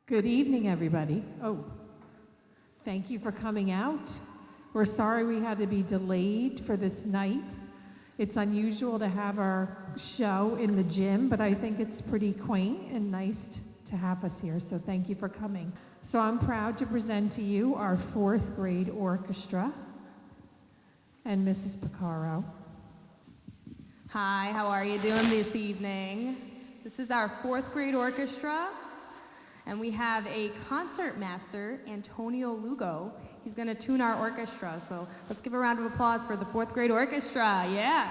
Good evening, everybody. Thank you for coming out. We're sorry we had to be delayed for this night. It's unusual to have our show in the gym, but I think it's pretty quaint and nice to have us here, so thank you for coming. So I'm proud to present to you our fourth grade orchestra and Mrs. Picaro. Hi, how are you doing this evening? This is our fourth grade orchestra, and we have a concert master, Antonio Lugo. He's going to tune our orchestra, so let's give a round of applause for the fourth grade orchestra. Yeah.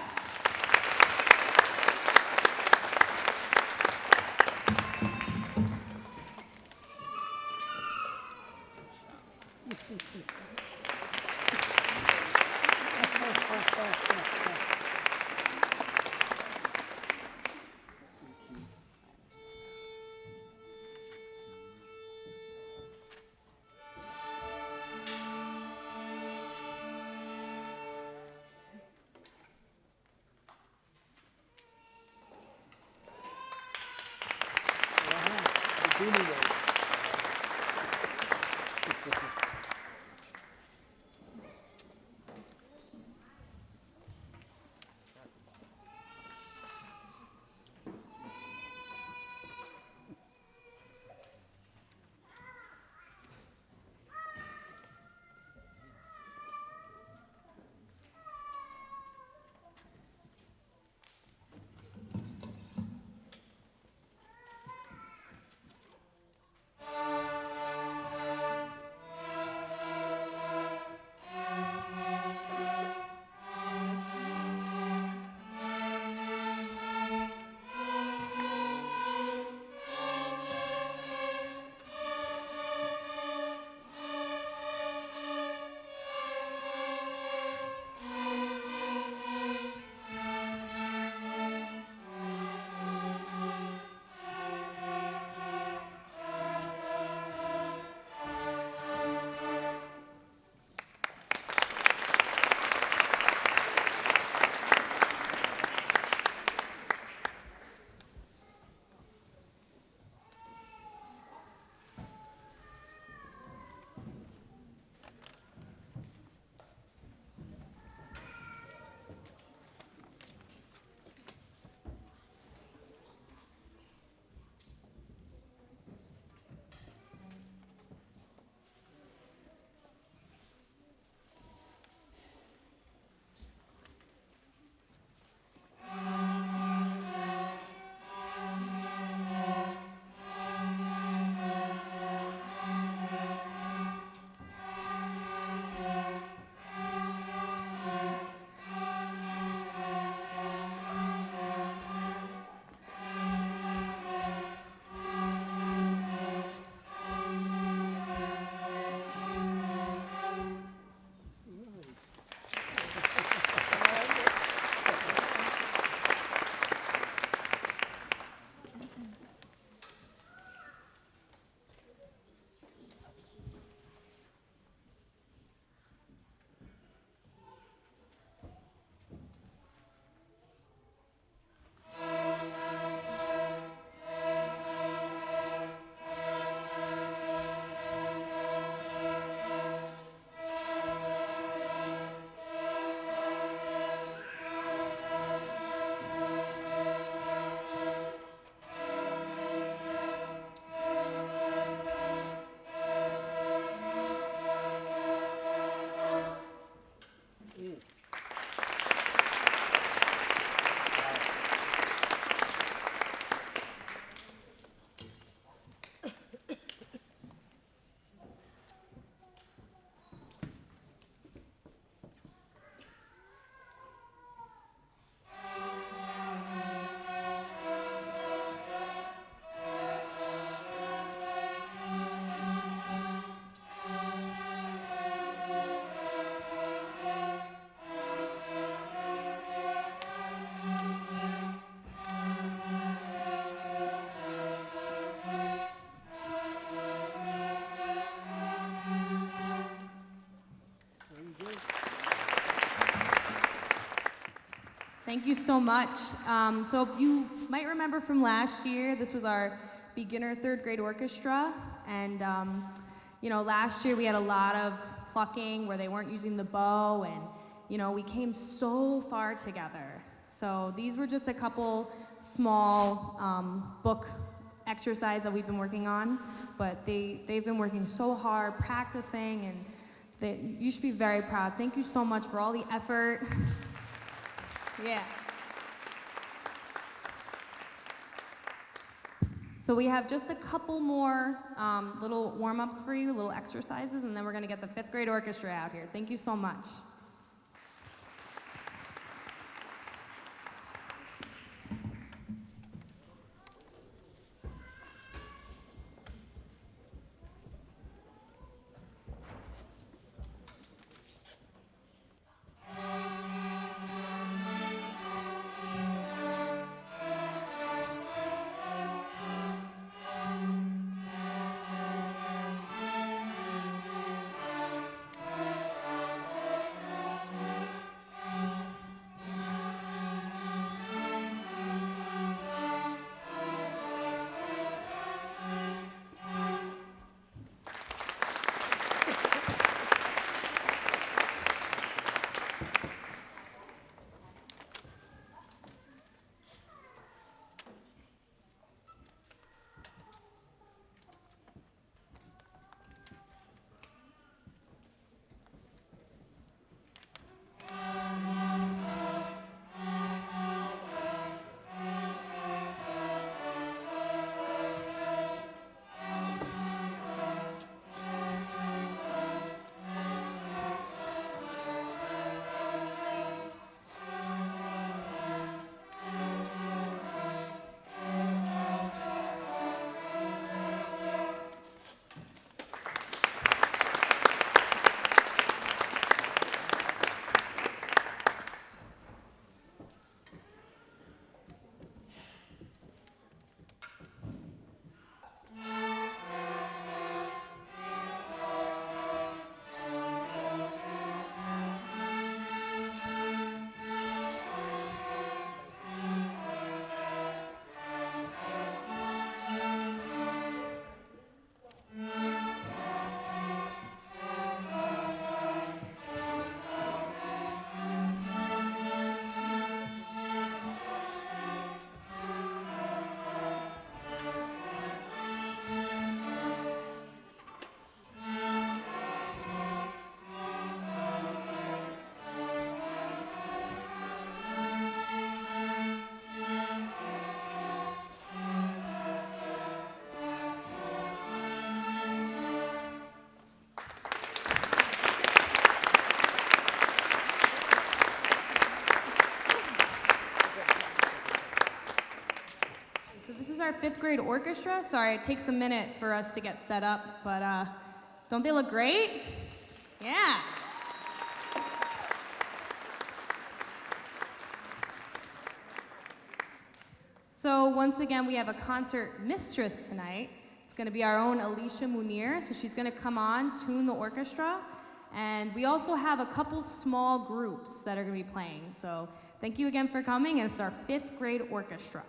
Thank you so much. So you might remember from last year, this was our beginner third grade orchestra. And, last year we had a lot of plucking where they weren't using the bow, and, we came so far together. So these were just a couple small book exercise that we've been working on, but they've been working so hard, practicing, and you should be very proud. Thank you so much for all the effort. Yeah. So we have just a couple more little warm-ups for you, little exercises, and then we're gonna get the 5th grade orchestra out here. Thank you so much. So this is our 5th grade orchestra. Sorry, it takes a minute for us to get set up, but don't they look great? Yeah. So once again, we have a concert mistress tonight. It's going to be our own Alicia Munir. So she's going to come on, tune the orchestra. And we also have a couple small groups that are going to be playing. So thank you again for coming, and it's our 5th grade orchestra.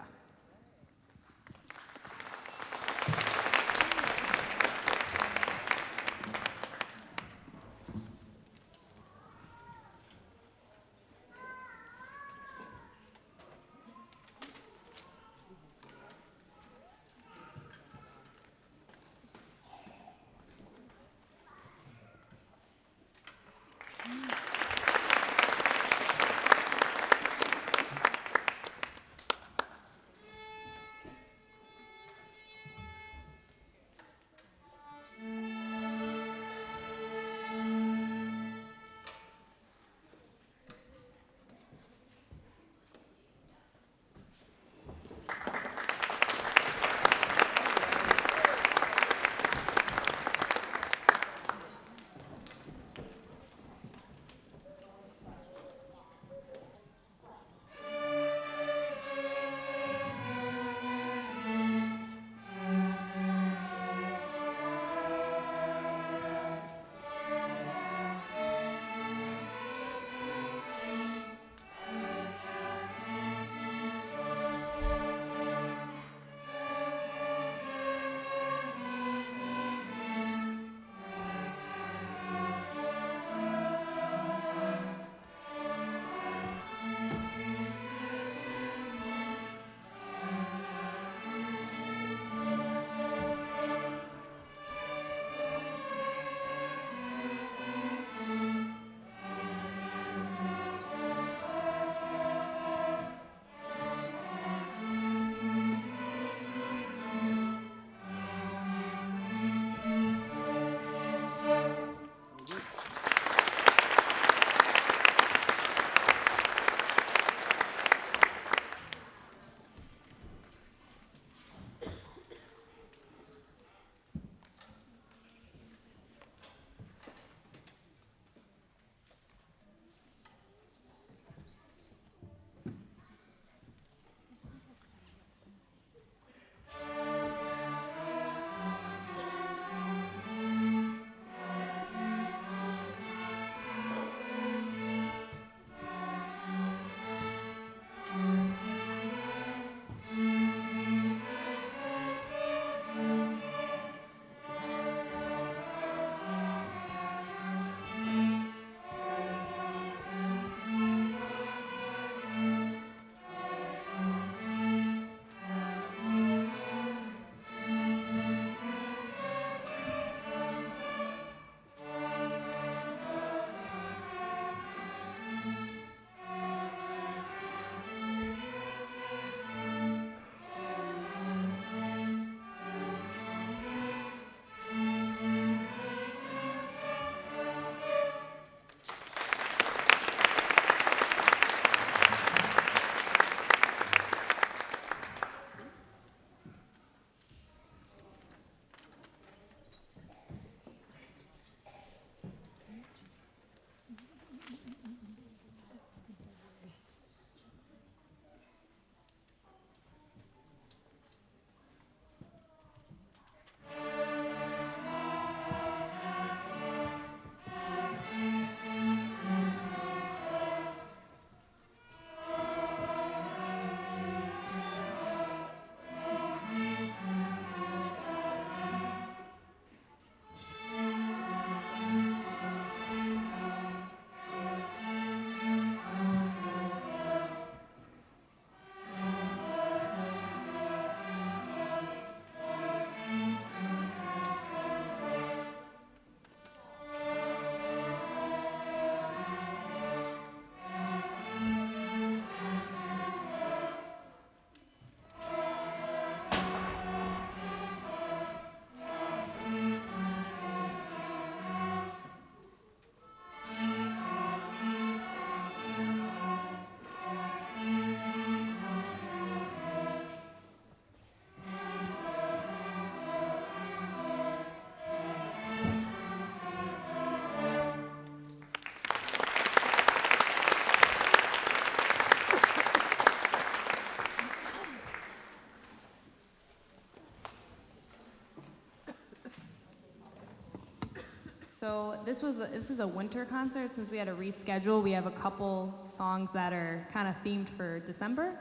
So this is a winter concert. Since we had to reschedule, we have a couple songs that are kind of themed for December.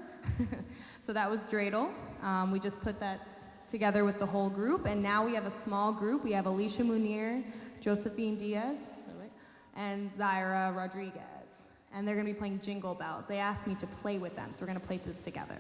So that was Dreidel. We just put that together with the whole group, and now we have a small group. We have Alicia Munir, Josephine Diaz, and Zaira Rodriguez. And they're going to be playing Jingle Bells. They asked me to play with them, so we're going to play this together.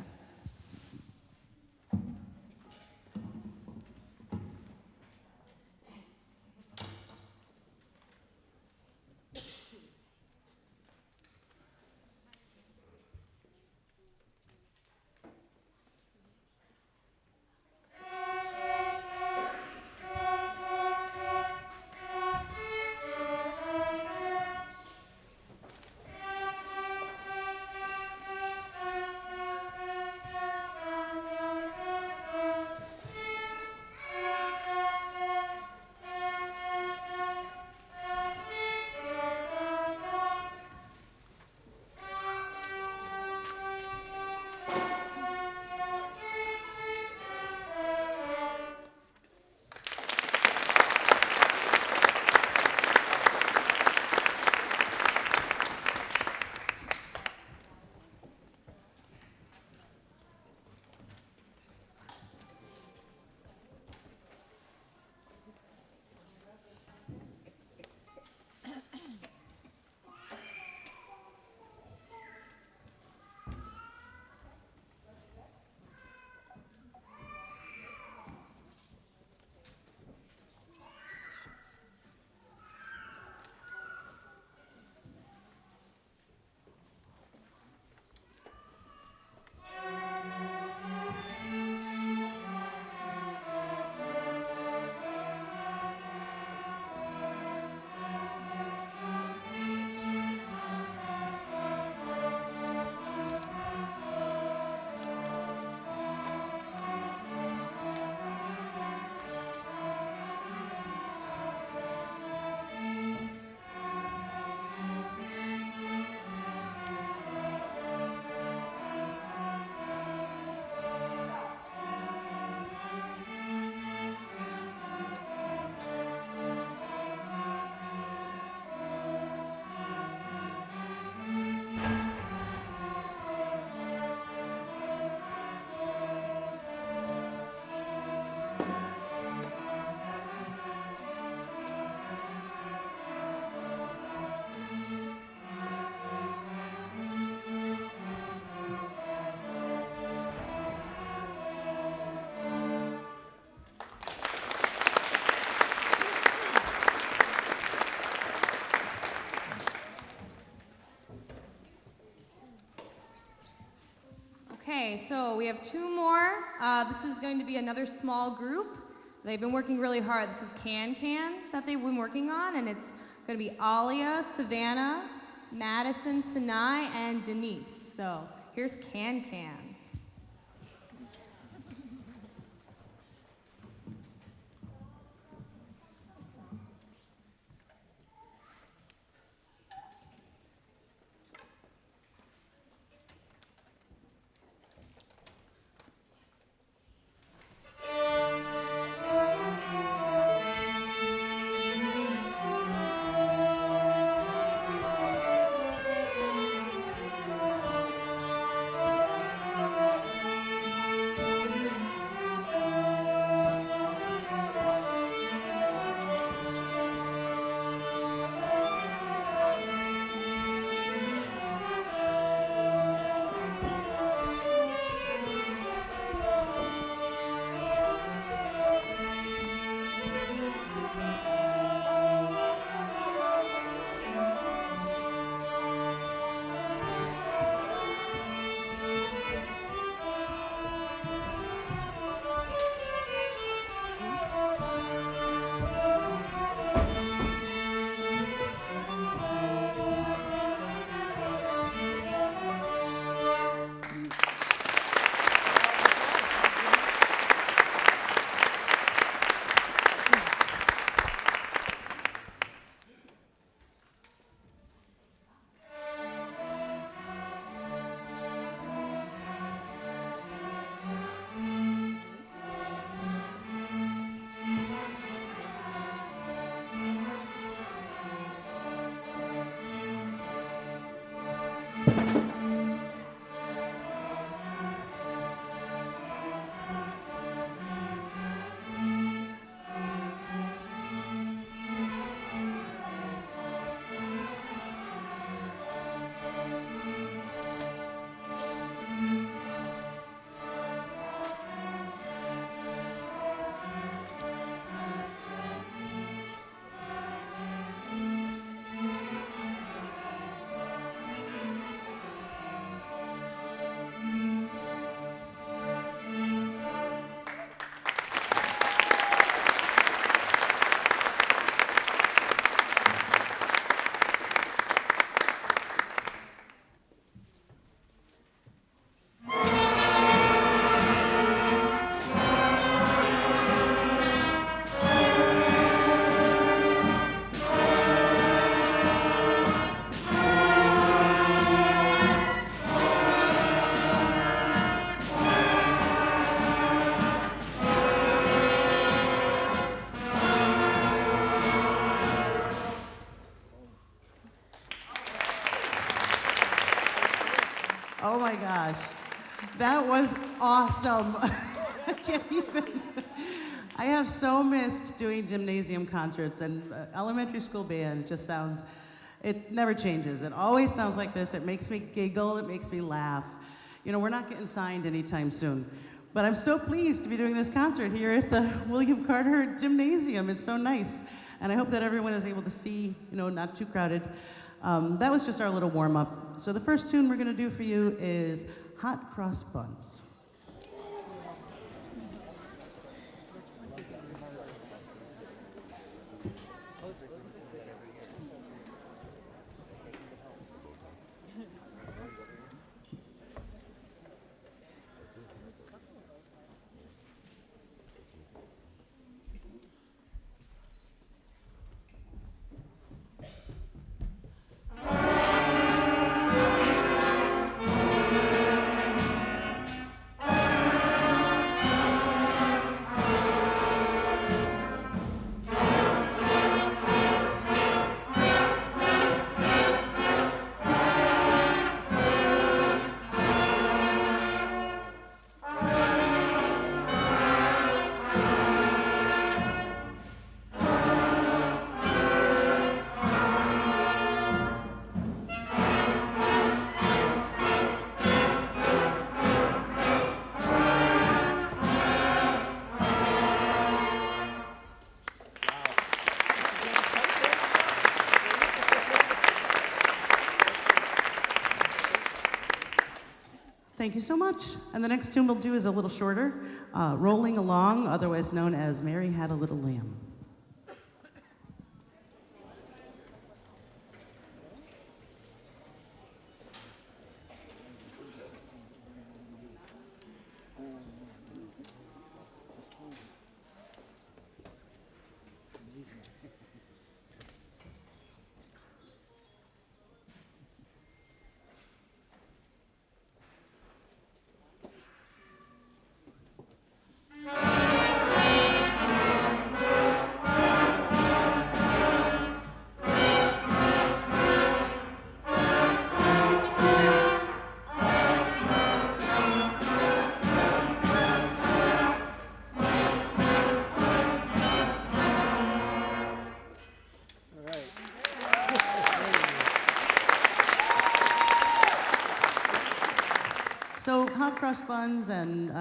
Okay, so we have two more. This is going to be another small group. They've been working really hard. This is Can Can that they've been working on, and it's going to be Alia, Savannah, Madison, Sinai, and Denise. So here's Can Can. gosh. That was awesome. I can't even. I have so missed doing gymnasium concerts, and elementary school band just sounds, it never changes. It always sounds like this. It makes me giggle, it makes me laugh. You know, we're not getting signed anytime soon. But I'm so pleased to be doing this concert here at the William Carter Gymnasium. It's so nice. And I hope that everyone is able to see, you know, not too crowded. That was just our little warm-up. So the first tune we're gonna do for you is Hot Cross Buns. Thank you so much. And the next tune we'll do is a little shorter, Rolling Along, otherwise known as Mary Had a Little Lamb. So Hot Cross Buns and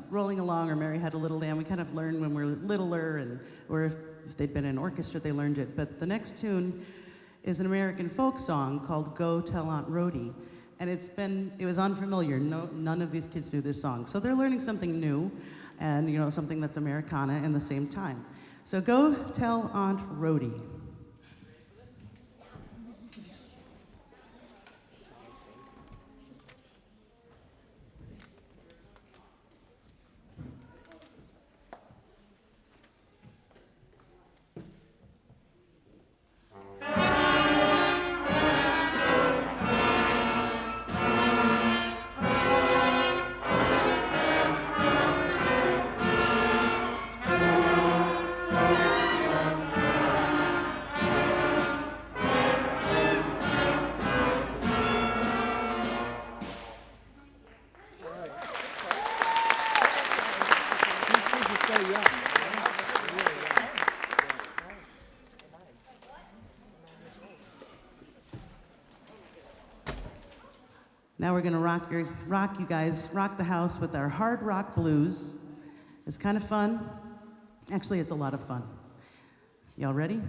Rolling Along or Mary Had a Little Lamb, we kind of learned when we were littler, and or if they'd been in orchestra, they learned it. But the next tune is an American folk song called Go Tell Aunt Rhody. And it was unfamiliar. None of these kids knew this song. So they're learning something new and, you know, something that's Americana in the same time. So Go Tell Aunt Rhody. Now we're gonna rock you guys, rock the house with our hard rock blues. It's kind of fun. Actually, it's a lot of fun. Y'all ready?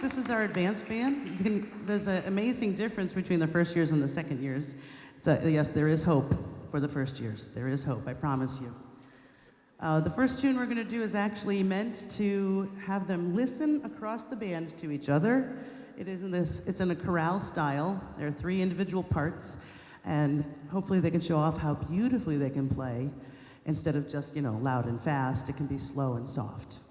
this is our advanced band. There's an amazing difference between the first years and the second years. Yes, there is hope for the first years. There is hope, I promise you. The first tune we're going to do is actually meant to have them listen across the band to each other. It's in a chorale style. There are 3 individual parts, and hopefully they can show off how beautifully they can play. Instead of just, loud and fast, it can be slow and soft.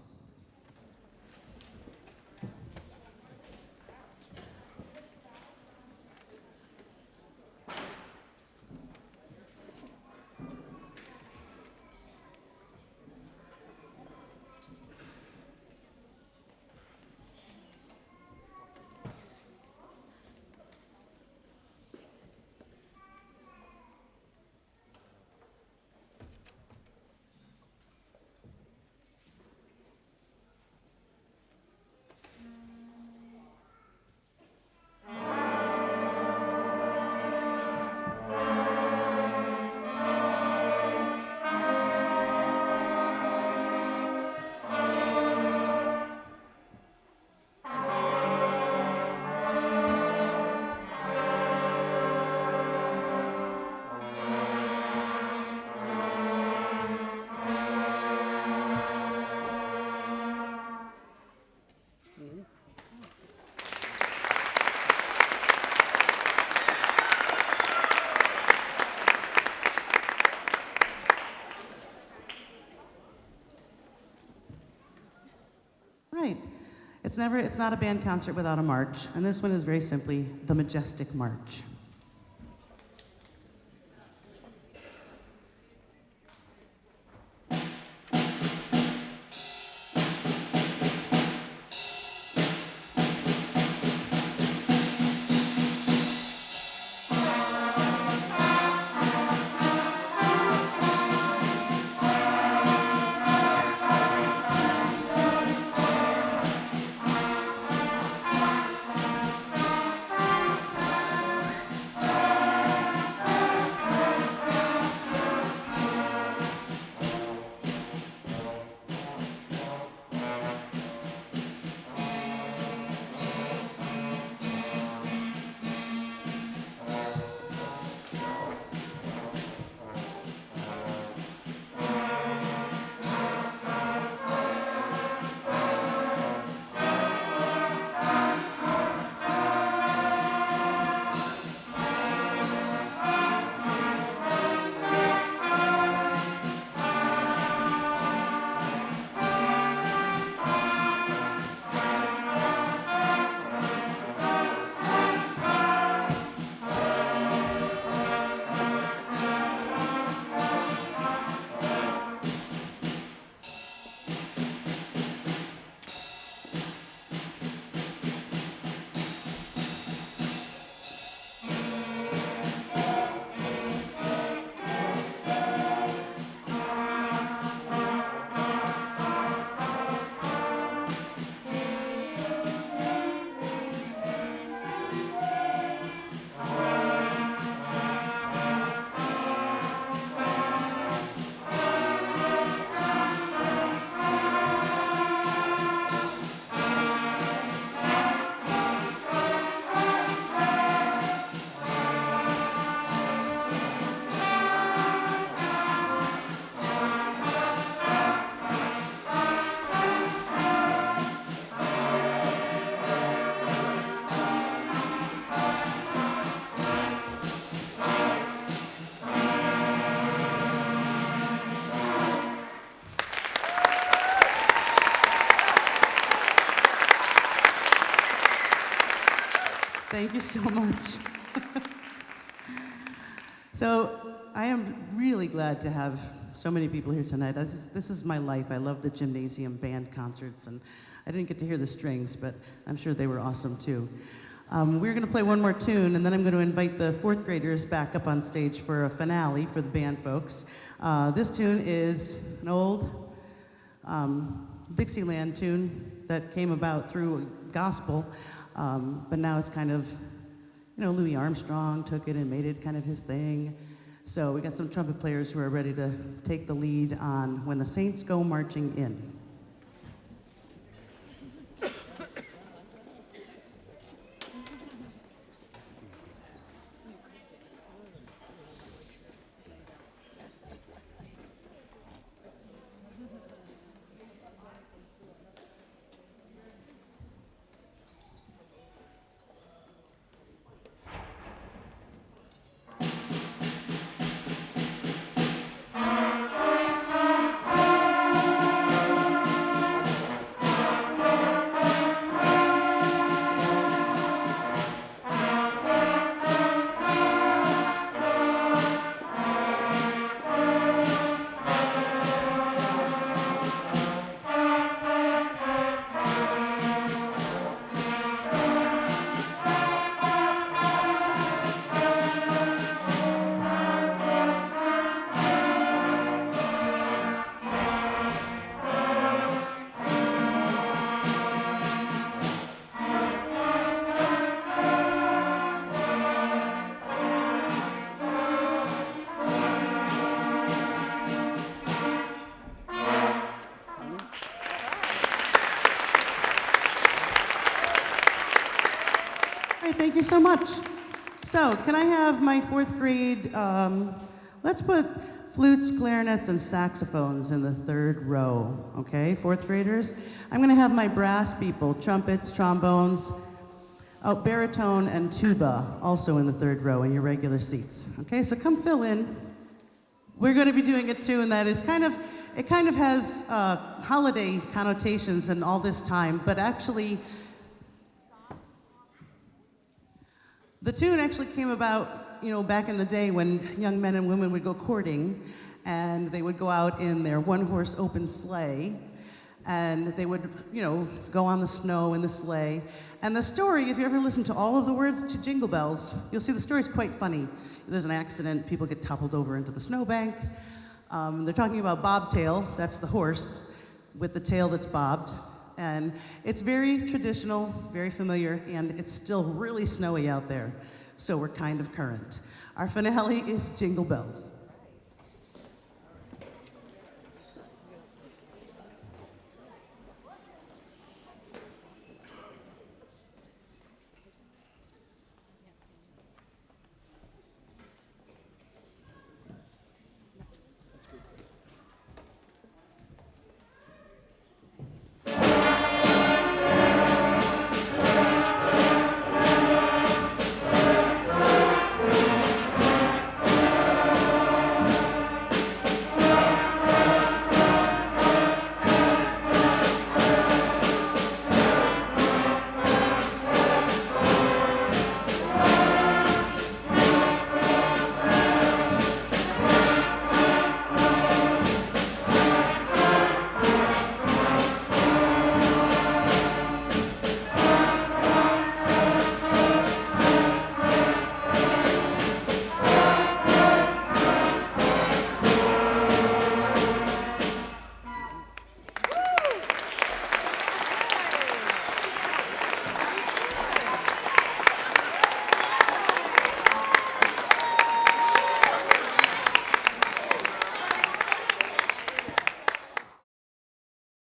Right. It's not a band concert without a march, and this one is very simply the Majestic March. Thank you so much. So I am really glad to have so many people here tonight. This is my life. I love the gymnasium band concerts, and I didn't get to hear the strings, but I'm sure they were awesome too. We're going to play one more tune, and then I'm going to invite the 4th graders back up on stage for a finale for the band folks. This tune is an old Dixieland tune that came about through gospel, but now it's kind of, Louis Armstrong took it and made it kind of his thing. So we got some trumpet players who are ready to take the lead on When the Saints Go Marching In. so much. So, can I have my fourth grade, let's put flutes, clarinets, and saxophones in the third row, okay, fourth graders? I'm gonna have my brass people, trumpets, trombones, baritone, and tuba, also in the third row in your regular seats. Okay, so come fill in. We're gonna be doing a tune that is it kind of has holiday connotations and all this time, but actually, the tune actually came about, back in the day when young men and women would go courting, and they would go out in their one-horse open sleigh, and they would, go on the snow in the sleigh. And the story, if you ever listen to all of the words to Jingle Bells, you'll see the story's quite funny. There's an accident, people get toppled over into the snowbank. They're talking about bobtail, that's the horse, with the tail that's bobbed. And it's very traditional, very familiar, and it's still really snowy out there, so we're kind of current. Our finale is Jingle Bells.